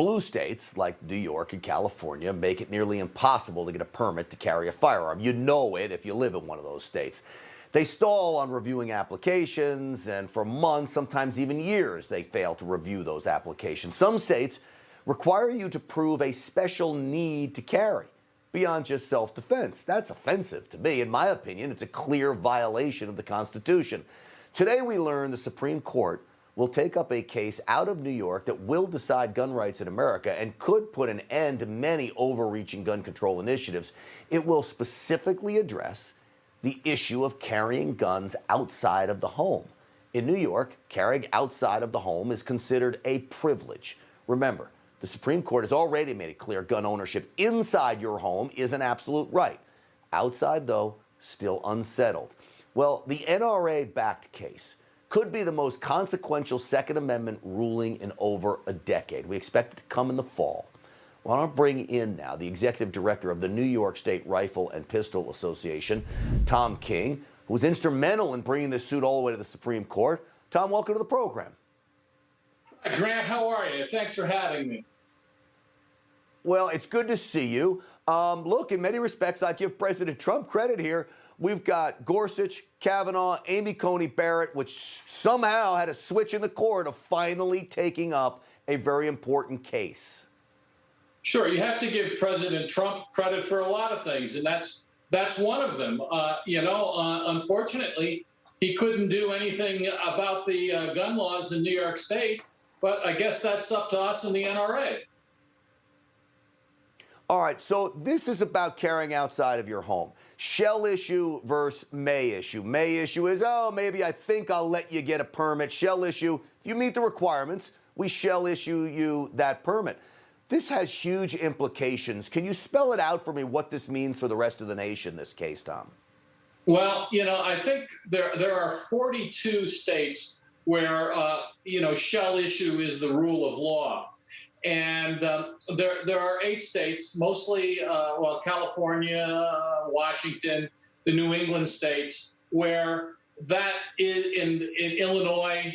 Blue states, like New York and California, make it nearly impossible to get a permit to carry a firearm. You know it if you live in one of those states. They stall on reviewing applications, and for months, sometimes even years, they fail to review those applications. Some states require you to prove a special need to carry beyond just self-defense. That's offensive to me. In my opinion, it's a clear violation of the Constitution. Today, we learn the Supreme Court will take up a case out of New York that will decide gun rights in America and could put an end to many overreaching gun control initiatives. It will specifically address the issue of carrying guns outside of the home. In New York, carrying outside of the home is considered a privilege. Remember, the Supreme Court has already made it clear gun ownership inside your home is an absolute right. Outside, though, still unsettled. Well, the NRA-backed case could be the most consequential Second Amendment ruling in over a decade. We expect it to come in the fall. Well, I want to bring in now the executive director of the New York State Rifle and Pistol Association, Tom King, who was instrumental in bringing this suit all the way to the Supreme Court. Tom, welcome to the program. Hi, Grant, how are you? Thanks for having me. Well, it's good to see you. Look, in many respects, I give President Trump credit here. We've got Gorsuch, Kavanaugh, Amy Coney Barrett, which somehow had a switch in the court of finally taking up a very important case. Sure, you have to give President Trump credit for a lot of things, and that's one of them. Unfortunately, he couldn't do anything about the gun laws in New York State, but I guess that's up to us and the NRA. All right, so this is about carrying outside of your home. Shall issue versus may issue. May issue is, oh, maybe I think I'll let you get a permit. Shall issue, if you meet the requirements, we shall issue you that permit. This has huge implications. Can you spell it out for me what this means for the rest of the nation, this case, Tom? Well, I think there are 42 states where, shall issue is the rule of law. And there are 8 states, mostly, California, Washington, the New England states, where that is in Illinois,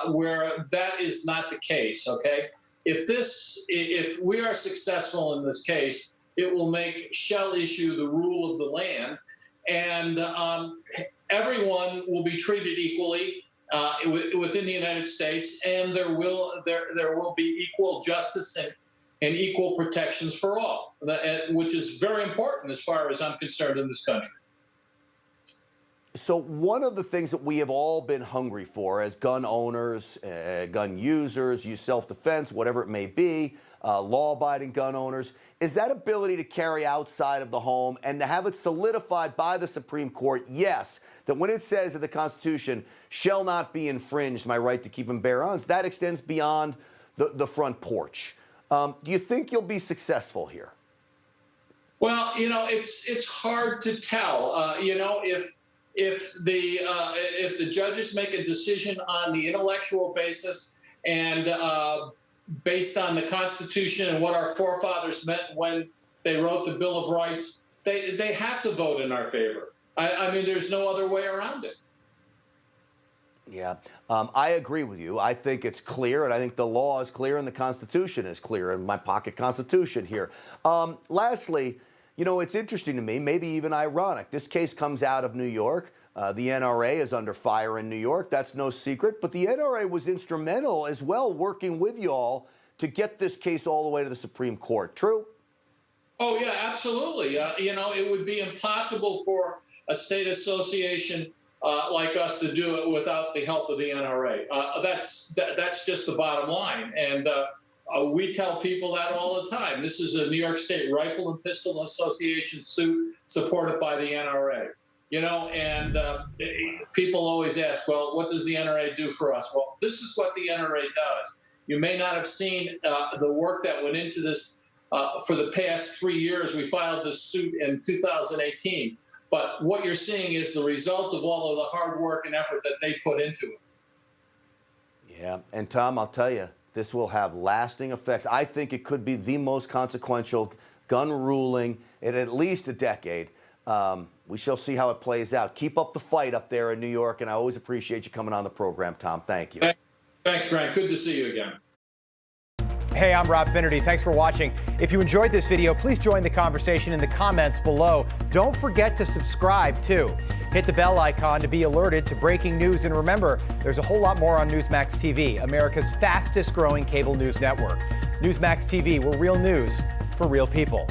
where that is not the case. Okay, if we are successful in this case, it will make shall issue the rule of the land, and everyone will be treated equally within the United States, and there will be equal justice and equal protections for all, which is very important as far as I'm concerned in this country. So one of the things that we have all been hungry for as gun owners, gun users, use self-defense, whatever it may be, law-abiding gun owners, is that ability to carry outside of the home and to have it solidified by the Supreme Court, yes, that when it says that the Constitution shall not be infringed, my right to keep and bear arms, that extends beyond the front porch. Do you think you'll be successful here? Well, it's hard to tell. If the judges make a decision on the intellectual basis and based on the Constitution and what our forefathers meant when they wrote the Bill of Rights, they have to vote in our favor. I mean, there's no other way around it. Yeah, I agree with you. I think it's clear, and I think the law is clear, and the Constitution is clear, and my pocket Constitution here. Lastly, it's interesting to me, maybe even ironic. This case comes out of New York. The NRA is under fire in New York. That's no secret. But the NRA was instrumental as well, working with y'all to get this case all the way to the Supreme Court. True? Oh, yeah, absolutely. It would be impossible for a state association like us to do it without the help of the NRA. That's just the bottom line. And we tell people that all the time. This is a New York State Rifle and Pistol Association suit supported by the NRA. And people always ask, well, what does the NRA do for us? Well, this is what the NRA does. You may not have seen the work that went into this for the past 3 years. We filed this suit in 2018. But what you're seeing is the result of all of the hard work and effort that they put into it. Yeah, and Tom, I'll tell you, this will have lasting effects. I think it could be the most consequential gun ruling in at least a decade. We shall see how it plays out. Keep up the fight up there in New York, and I always appreciate you coming on the program, Tom. Thank you. Thanks, Grant. Good to see you again. Hey, I'm Rob Finnerty. Thanks for watching. If you enjoyed this video, please join the conversation in the comments below. Don't forget to subscribe, too. Hit the bell icon to be alerted to breaking news. And remember, there's a whole lot more on Newsmax TV, America's fastest growing cable news network. Newsmax TV, we're real news for real people.